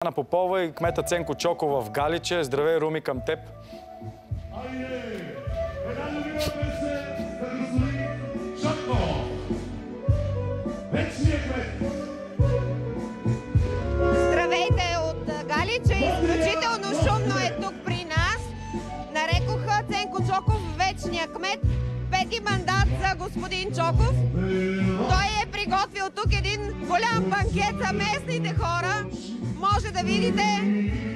Ана Попова и кмета Ценко Чоков в Галиче. Здравей, Руми, към теб. Здравейте от Галиче. Изключително шумно е тук при нас. Нарекоха Ценко Чоков вечния кмет. Пети мандат за господин Чоков. Той е приготвил тук един голям банкет за местните хора. Може да видите,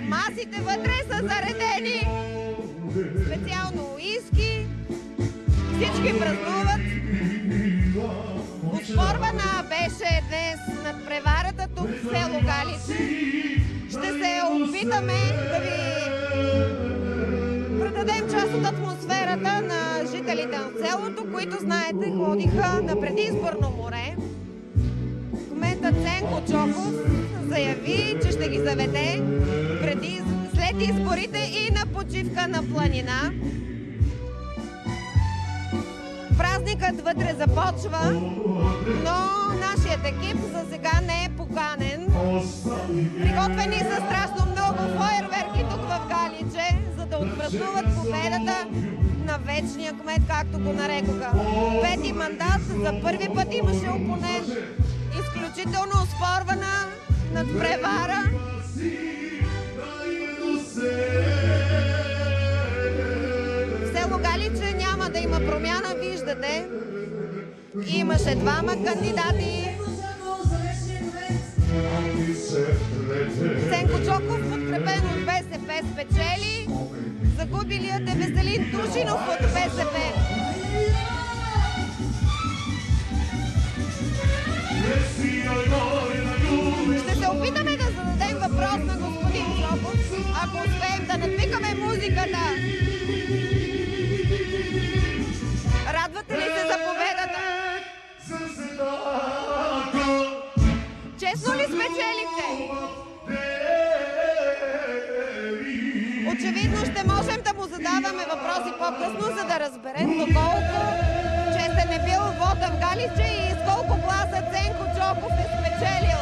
масите вътре са заредени. Специално уиски. Всички празнуват. Оспорвана беше днес надпреварата тук в село Галиче. Ще се опитаме да ви предадем част от атмосферата на жителите на селото, които, знаете, ходиха на предизборно море. Кметът Ценко Чоков заяви, че ще ги заведе след изборите и на почивка на планина. Празникът вътре започва, но нашият екип за сега не е поканен. Приготвени са страшно много фойерверки тук в Галиче, за да отпразнуват победата на вечния кмет, както го нарекоха. Пети мандат, за първи път имаше опонент. Изключително оспорвана надпревара. В село Галиче няма да има промяна, виждате. Имаше двама кандидати. Ценко Чоков, подкрепен от БСП, спечели. Загубилият е Веселин Тушинов от БСП. Ще се опитаме да зададем въпрос на господин Чоков, ако успеем да надвикаме музиката. Радвате ли се за победата? Честно ли спечелихте? Очевидно ще можем да му задаваме въпроси по-късно, за да разберем доколко честен е бил вода в Галиче и с колко гласа Ценко Чоков е спечелил.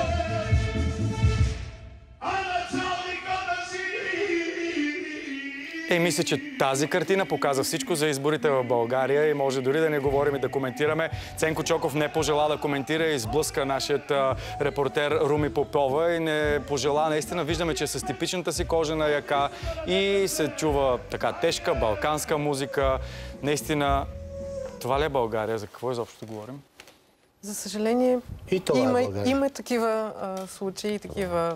Мисля, че тази картина показва всичко за изборите в България и може дори да не говорим и да коментираме. Ценко Чоков не пожела да коментира и изблъска нашият репортер Руми Попова и не пожела. Наистина виждаме, че е с типичната си кожена яка и се чува така тежка балканска музика. Наистина, това ли е България? За какво изобщо говорим? За съжаление, има такива случаи, такива